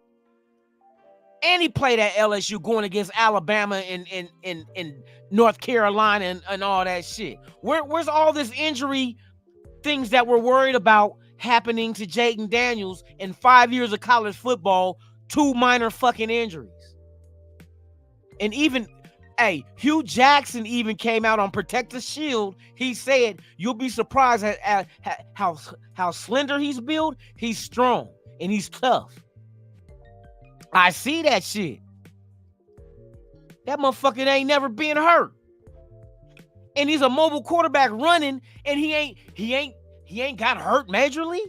And he played at LSU going against Alabama and North Carolina and all that shit. Where's all this injury things that we're worried about happening to Jaden Daniels in 5 years of college football? 2 minor fucking injuries. And even, Hugh Jackson even came out on Protect the Shield. He said, you'll be surprised at how slender he's built. He's strong and he's tough. I see that shit. That motherfucker ain't never been hurt. And he's a mobile quarterback running, and he ain't got hurt majorly.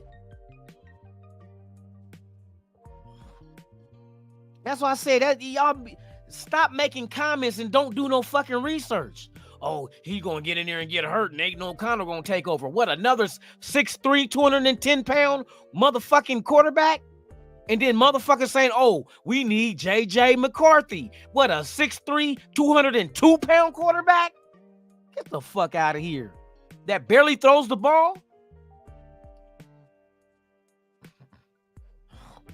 That's why I say that y'all stop making comments and don't do no fucking research. Oh, he gonna get in there and get hurt, and Aiden O'Connell gonna take over. What, another 6'3", 210 pound motherfucking quarterback? And then motherfuckers saying, oh, we need J.J. McCarthy. What, a 6'3", 202 pound quarterback? Get the fuck out of here. That barely throws the ball?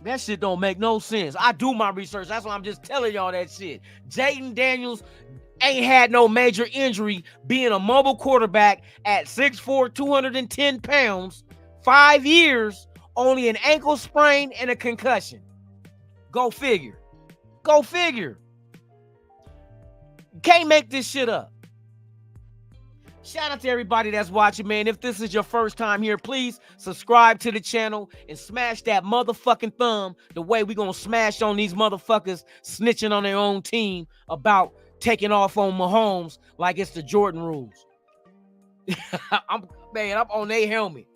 That shit don't make no sense. I do my research. That's why I'm just telling y'all that shit. Jaden Daniels ain't had no major injury being a mobile quarterback at 6'4", 210 pounds, 5 years, only an ankle sprain and a concussion. Go figure. Go figure. Can't make this shit up. Shout out to everybody that's watching, man. If this is your first time here, please subscribe to the channel and smash that motherfucking thumb the way we gonna smash on these motherfuckers snitching on their own team about taking off on Mahomes like it's the Jordan rules. I'm on their helmet.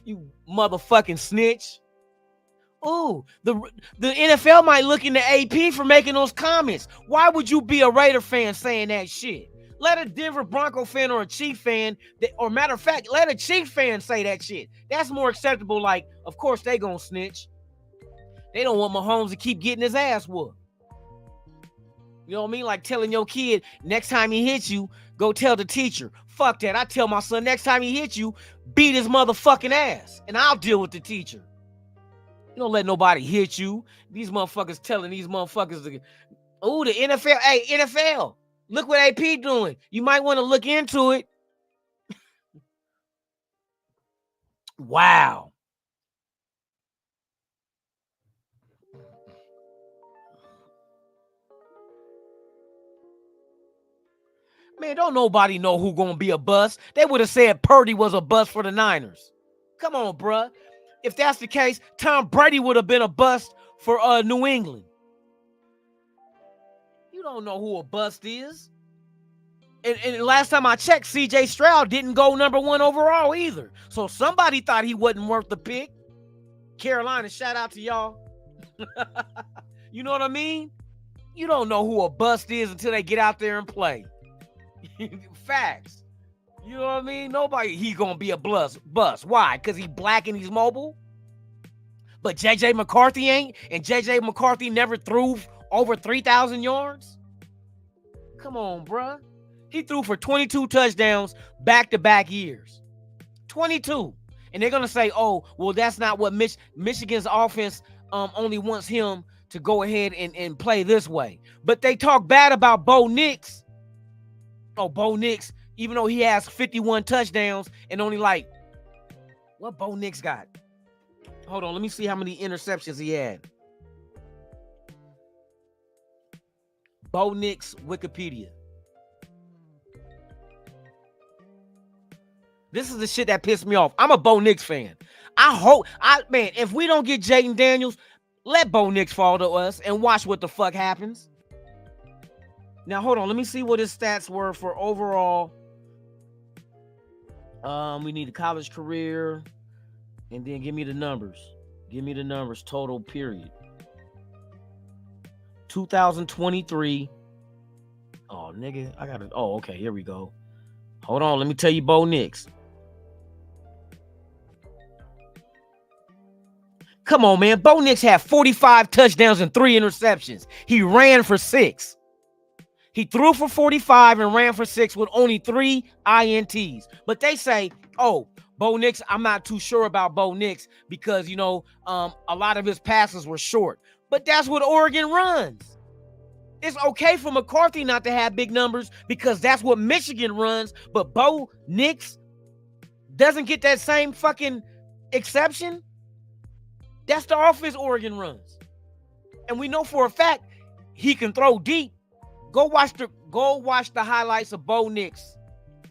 You motherfucking snitch. Ooh, the NFL might look into AP for making those comments. Why would you be a Raider fan saying that shit? Let a Denver Bronco fan or a Chief fan, or matter of fact, let a Chief fan say that shit. That's more acceptable. Like, of course they gonna snitch. They don't want Mahomes to keep getting his ass whooped. You know what I mean? Like telling your kid, next time he hits you, go tell the teacher. Fuck that. I tell my son, next time he hits you, beat his motherfucking ass, and I'll deal with the teacher. You don't let nobody hit you. These motherfuckers telling these motherfuckers to, oh, the NFL. Hey, NFL, look what AP doing. You might want to look into it. Wow. Man, don't nobody know who gonna be a bust. They would have said Purdy was a bust for the Niners. Come on, bruh. If that's the case, Tom Brady would have been a bust for New England. You don't know who a bust is. And last time I checked, C.J. Stroud didn't go #1 overall either. So somebody thought he wasn't worth the pick. Carolina, shout out to y'all. You know what I mean? You don't know who a bust is until they get out there and play. Facts. You know what I mean? Nobody, he gonna be a bust. Why? Because he black and he's mobile? But J.J. McCarthy ain't? And J.J. McCarthy never threw over 3,000 yards? Come on, bruh. He threw for 22 touchdowns back-to-back years. 22. And they're gonna say, oh, well, that's not what Michigan's offense only wants him to go ahead and play this way. But they talk bad about Bo Nix. Oh, Bo Nix, even though he has 51 touchdowns and only like, what Bo Nix got? Hold on, let me see how many interceptions he had. Bo Nix, Wikipedia. This is the shit that pissed me off. I'm a Bo Nix fan. Man, if we don't get Jaden Daniels, Let Bo Nix fall to us and watch what the fuck happens. Now, hold on. Let me see what his stats were for overall. We need a college career. And then give me the numbers. Give me the numbers total, period. 2023. Oh, nigga. I got to. Oh, okay. Here we go. Hold on. Let me tell you Bo Nix. Come on, man. Bo Nix had 45 touchdowns and 3 interceptions. He ran for 6. He threw for 45 and ran for 6 with only 3 INTs. But they say, oh, Bo Nix, I'm not too sure about Bo Nix because, you know, a lot of his passes were short. But that's what Oregon runs. It's okay for McCarthy not to have big numbers because that's what Michigan runs. But Bo Nix doesn't get that same fucking exception. That's the offense Oregon runs. And we know for a fact he can throw deep. Go watch the highlights of Bo Nix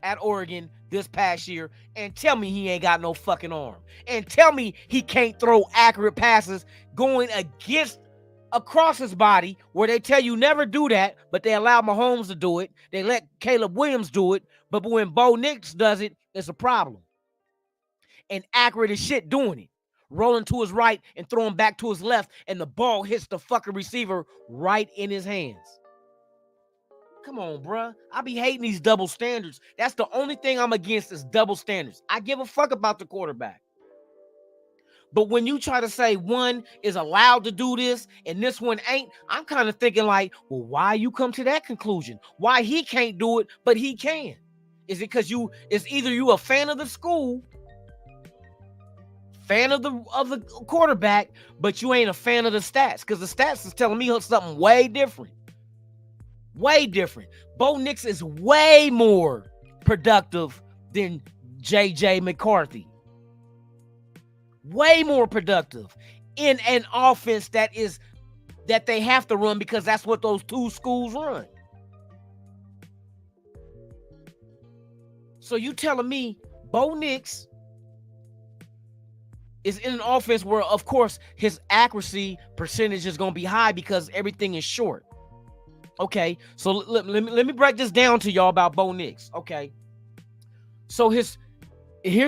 at Oregon this past year and tell me he ain't got no fucking arm. And tell me he can't throw accurate passes going across his body where they tell you never do that, but they allow Mahomes to do it. They let Caleb Williams do it. But when Bo Nix does it, it's a problem. And accurate as shit doing it. Rolling to his right and throwing back to his left, and the ball hits the fucking receiver right in his hands. Come on, bruh. I be hating these double standards. That's the only thing I'm against is double standards. I give a fuck about the quarterback. But when you try to say one is allowed to do this and this one ain't, I'm kind of thinking like, well, why you come to that conclusion? Why he can't do it, but he can? Is it because it's either you a fan of the school, fan of the quarterback, but you ain't a fan of the stats? Because the stats is telling me something way different. Way different. Bo Nix is way more productive than J.J. McCarthy. Way more productive in an offense that they have to run because that's what those two schools run. So you telling me Bo Nix is in an offense where, of course, his accuracy percentage is going to be high because everything is short. Okay, so let me break this down to y'all about Bo Nix. Okay, so here's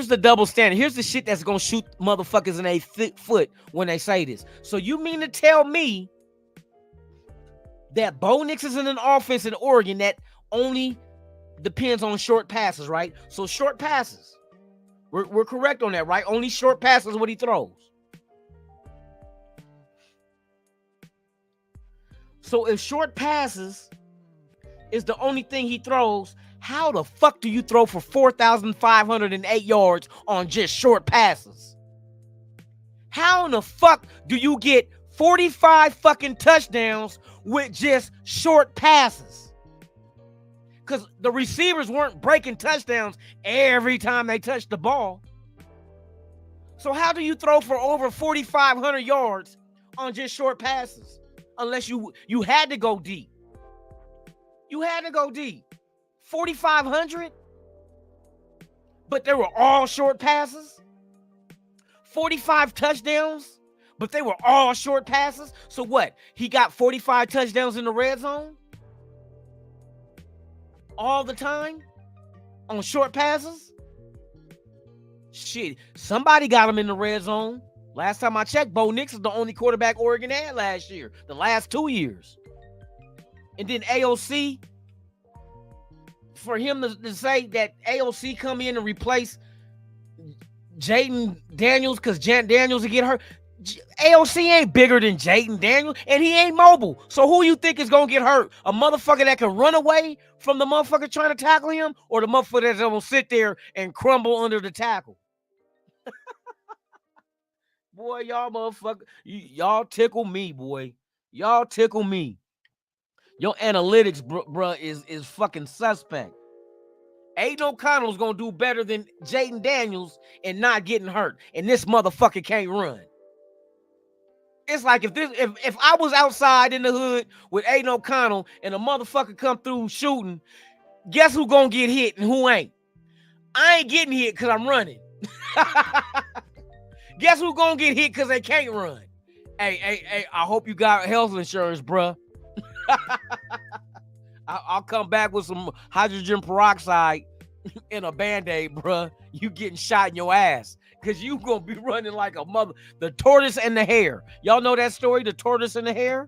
the double standard. Here's the shit that's gonna shoot motherfuckers in a foot when they say this. So you mean to tell me that Bo Nix is in an offense in Oregon that only depends on short passes, right? So short passes, we're correct on that, right? Only short passes is what he throws. So if short passes is the only thing he throws, how the fuck do you throw for 4,508 yards on just short passes? How in the fuck do you get 45 fucking touchdowns with just short passes? Because the receivers weren't breaking touchdowns every time they touched the ball. So how do you throw for over 4,500 yards on just short passes? Unless you had to go deep. You had to go deep. 4,500? But they were all short passes? 45 touchdowns? But they were all short passes? So what? He got 45 touchdowns in the red zone? All the time? On short passes? Shit, somebody got him in the red zone. Last time I checked, Bo Nix is the only quarterback Oregon had last year, the last 2 years. And then AOC, for him to say that AOC come in and replace Jaden Daniels because Jaden Daniels will get hurt. AOC ain't bigger than Jaden Daniels, and he ain't mobile. So who you think is going to get hurt? A motherfucker that can run away from the motherfucker trying to tackle him, or the motherfucker that's going to sit there and crumble under the tackle? Boy, y'all motherfucker, y'all tickle me, boy. Y'all tickle me. Your analytics, bruh, is fucking suspect. Aiden O'Connell's gonna do better than Jaden Daniels and not getting hurt. And this motherfucker can't run. It's like if I was outside in the hood with Aiden O'Connell and a motherfucker come through shooting, guess who gonna get hit and who ain't? I ain't getting hit because I'm running. Guess who gonna get hit because they can't run? Hey, I hope you got health insurance, bruh. I'll come back with some hydrogen peroxide in a Band-Aid, bruh. You getting shot in your ass. Because you going to be running like a mother. The tortoise and the hare. Y'all know that story, the tortoise and the hare?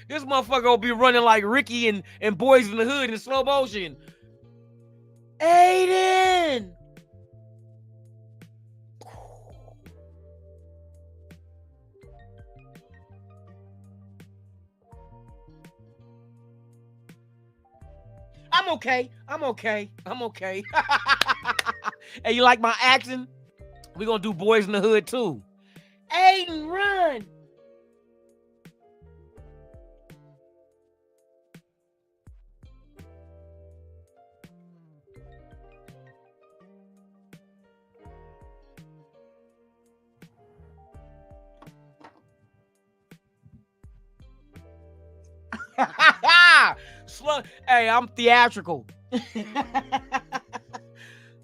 This motherfucker going to be running like Ricky and Boys in the Hood in slow motion. Aiden! I'm okay. Hey, you like my acting? We're going to do Boys in the Hood too. Aiden, run! Hey, I'm theatrical.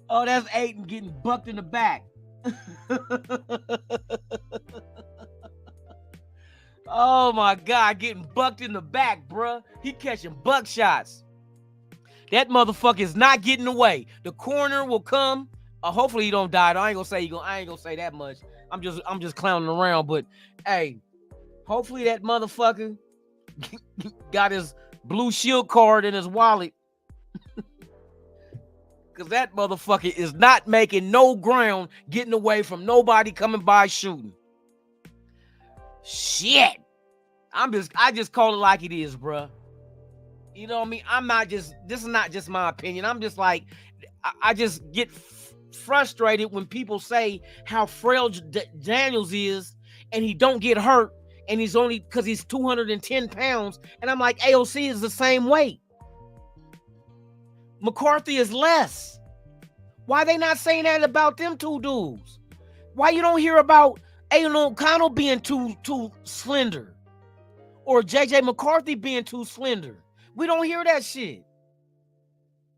Oh, that's Aiden getting bucked in the back. Oh my God, getting bucked in the back, bruh. He catching buck shots. That motherfucker is not getting away. The coroner will come. Hopefully he don't die. I ain't gonna say that much. I'm just clowning around. But hey, hopefully that motherfucker got his Blue Shield card in his wallet. Because that motherfucker is not making no ground getting away from nobody coming by shooting. Shit. I just call it like it is, bruh. You know what I mean? This is not just my opinion. I'm just like, I just get frustrated when people say how frail Daniels is and he don't get hurt and he's only because he's 210 pounds. And I'm like, AOC is the same weight. McCarthy is less. Why they not saying that about them two dudes? Why you don't hear about Aiden O'Connell being too slender? Or JJ McCarthy being too slender? We don't hear that shit.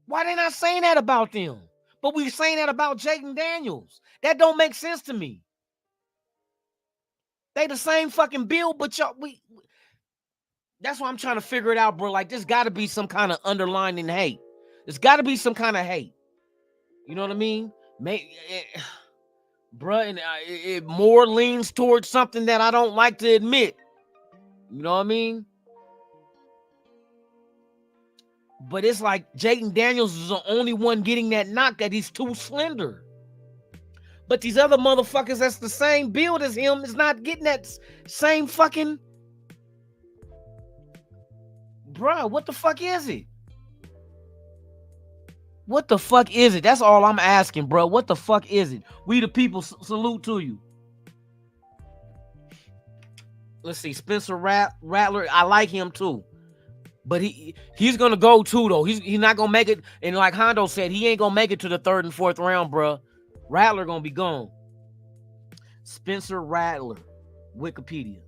Why they not saying that about them? But we saying that about Jaden Daniels. That don't make sense to me. They the same fucking build, but y'all, that's why I'm trying to figure it out, bro. Like, there's got to be some kind of underlying hate. There's got to be some kind of hate. You know what I mean? Bruh, and it more leans towards something that I don't like to admit. You know what I mean? But it's like Jaden Daniels is the only one getting that knock that he's too slender. But these other motherfuckers that's the same build as him is not getting that same fucking... Bruh, what the fuck is it? What the fuck is it? That's all I'm asking, bro. What the fuck is it? We the people, salute to you. Let's see, Spencer Rattler. I like him too. But he's gonna go too, though. He's not gonna make it. And like Hondo said, he ain't gonna make it to the 3rd and 4th round, bro. Rattler gonna be gone. Spencer Rattler, Wikipedia.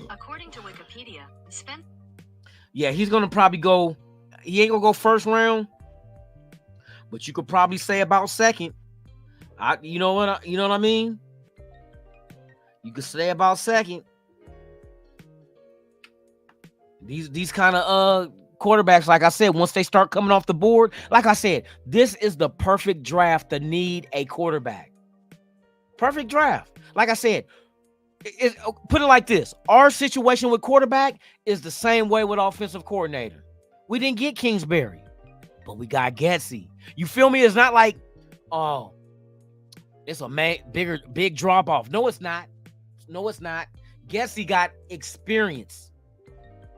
According to Wikipedia, yeah, he's gonna probably go. He ain't gonna go 1st round, but you could probably say about 2nd. You know what I mean? You could say about 2nd. These kind of quarterbacks, like I said, once they start coming off the board, like I said, this is the perfect draft to need a quarterback. Perfect draft. Like I said, put it like this. Our situation with quarterback is the same way with offensive coordinator. We didn't get Kingsbury, but we got Getsy. You feel me? It's not like, oh, it's a big drop off. No, it's not. No, it's not. Getsy got experience.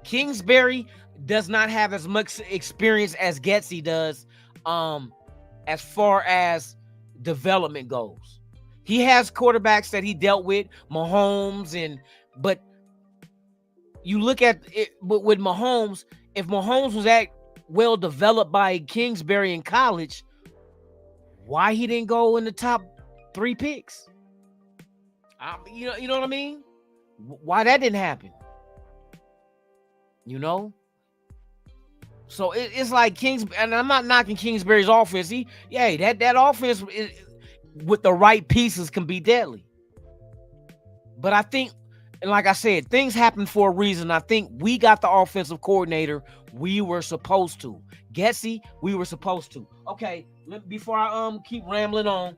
Kingsbury does not have as much experience as Getsy does as far as development goes. He has quarterbacks that he dealt with, Mahomes, but you look at it with Mahomes, if Mahomes was that well developed by Kingsbury in college, why he didn't go in the top 3 picks? You know what I mean? Why that didn't happen? You know? So it's like and I'm not knocking Kingsbury's offense. That offense with the right pieces can be deadly. But I think, and like I said, things happen for a reason. I think we got the offensive coordinator we were supposed to. Getsy, we were supposed to. Okay, before I keep rambling on,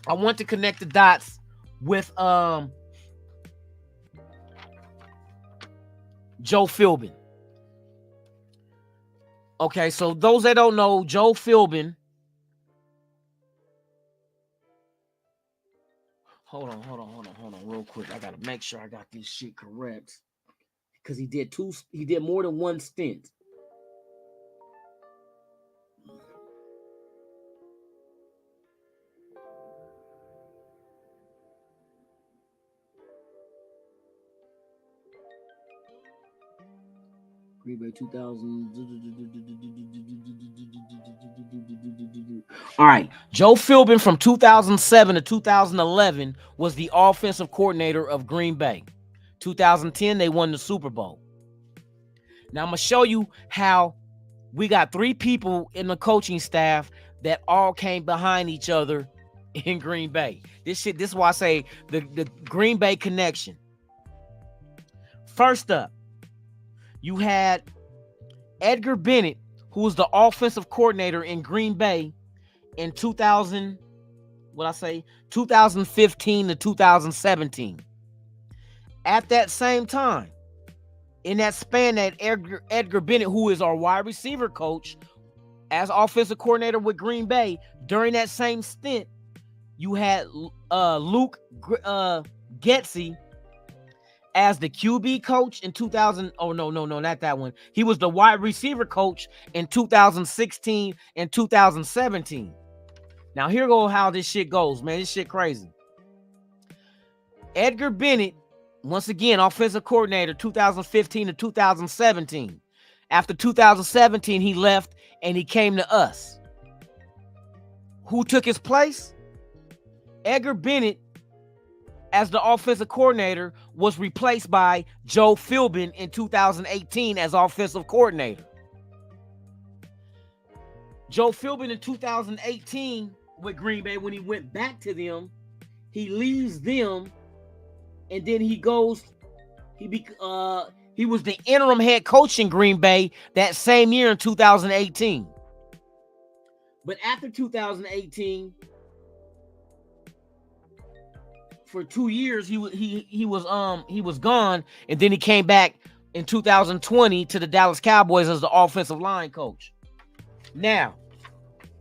I want to connect the dots with Joe Philbin. Okay, so those that don't know, Joe Philbin. Hold on, real quick. I gotta make sure I got this shit correct. Because he did more than one stint. Green Bay 2000. All right. Joe Philbin from 2007 to 2011 was the offensive coordinator of Green Bay. 2010, they won the Super Bowl. Now, I'm going to show you how we got 3 people in the coaching staff that all came behind each other in Green Bay. This is why I say the Green Bay connection. First up, you had Edgar Bennett, who was the offensive coordinator in Green Bay in 2015 to 2017. At that same time, in that span, that Edgar Bennett, who is our wide receiver coach, as offensive coordinator with Green Bay, during that same stint, you had Luke Getsy as the QB coach in 2000. Oh, no, not that one. He was the wide receiver coach in 2016 and 2017. Now, here go how this shit goes, man. This shit crazy. Edgar Bennett, once again, offensive coordinator, 2015 to 2017. After 2017, he left and he came to us. Who took his place? Edgar Bennett, as the offensive coordinator, was replaced by Joe Philbin in 2018 as offensive coordinator. Joe Philbin in 2018 with Green Bay, when he went back to them, he leaves them, and then he goes, he was the interim head coach in Green Bay that same year in 2018. But after 2018, for 2 years, he was gone, and then he came back in 2020 to the Dallas Cowboys as the offensive line coach. Now,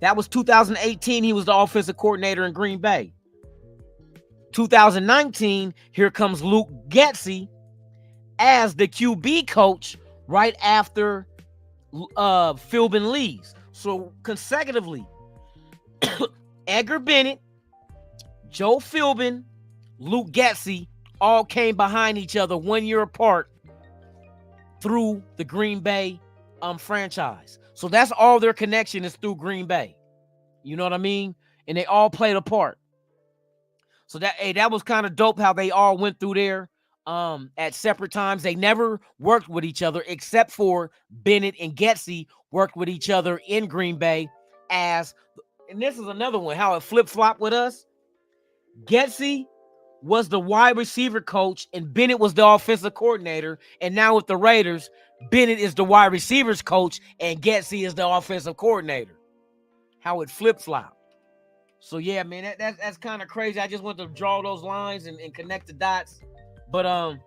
that was 2018. He was the offensive coordinator in Green Bay. 2019, here comes Luke Getsy as the QB coach right after Philbin leaves. So consecutively, Edgar Bennett, Joe Philbin, Luke Getsy all came behind each other 1 year apart through the Green Bay franchise. So that's all their connection is through Green Bay. You know what I mean? And they all played a part. So that was kind of dope how they all went through there at separate times. They never worked with each other except for Bennett and Getsy worked with each other in Green Bay and this is another one, how it flip-flopped with us. Getsy was the wide receiver coach and Bennett was the offensive coordinator. And now with the Raiders, Bennett is the wide receivers coach and Getsy is the offensive coordinator. How it flip-flopped. So yeah, man, that's kind of crazy. I just want to draw those lines and connect the dots. But I'm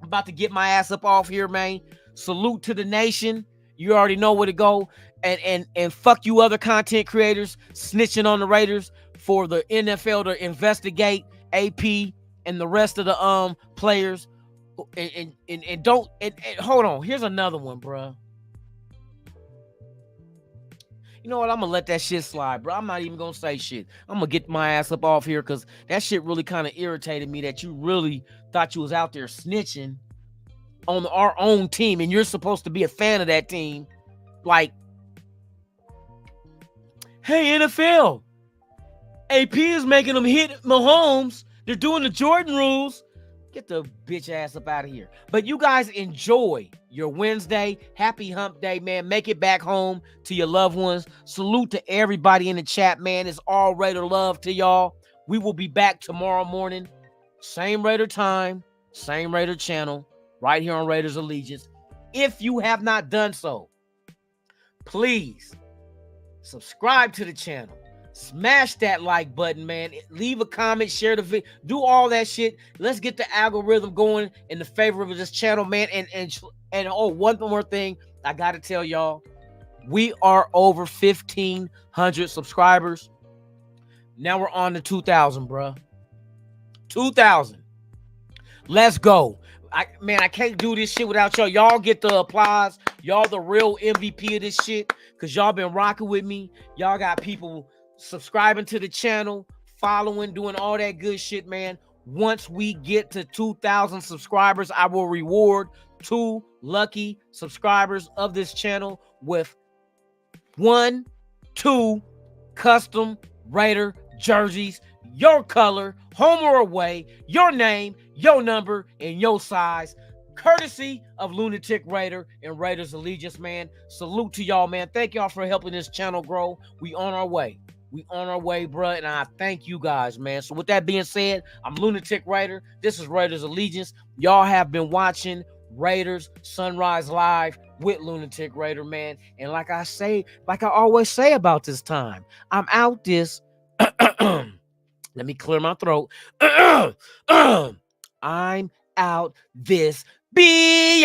about to get my ass up off here, man. Salute to the nation. You already know where to go. And fuck you other content creators snitching on the Raiders for the NFL to investigate AP and the rest of the players. And hold on. Here's another one, bro. You know what? I'm going to let that shit slide, bro. I'm not even going to say shit. I'm going to get my ass up off here because that shit really kind of irritated me that you really thought you was out there snitching on our own team and you're supposed to be a fan of that team. Like, hey, NFL, AP is making them hit Mahomes. They're doing the Jordan rules. Get the bitch ass up out of here. But you guys enjoy your Wednesday. Happy hump day, man. Make it back home to your loved ones. Salute to everybody in the chat, man. It's all Raider love to y'all. We will be back tomorrow morning. Same Raider time, same Raider channel, right here on Raiders Allegiance. If you have not done so, please subscribe to the channel. Smash that like button, man. Leave a comment, share the video, do all that shit. Let's get the algorithm going in the favor of this channel, man. And oh, one more thing I gotta tell y'all. We are over 1,500 subscribers. Now we're on to 2,000, bro. 2,000. Let's go. I can't do this shit without y'all. Y'all get the applause. Y'all the real MVP of this shit because y'all been rocking with me. Y'all got people subscribing to the channel, following, doing all that good shit, man. Once we get to 2,000 subscribers, I will reward 2 lucky subscribers of this channel with 2 custom Raider jerseys, your color, home or away, your name, your number, and your size, courtesy of Lunatic Raider and Raiders Allegiance, man. Salute to y'all, man. Thank y'all for helping this channel grow. We on our way. We on our way, bro, and I thank you guys, man. So with that being said, I'm Lunatic Raider. This is Raiders Allegiance. Y'all have been watching Raiders Sunrise Live with Lunatic Raider, man. And like I always say about this time, I'm out this. Let me clear my throat. I'm out this bitch.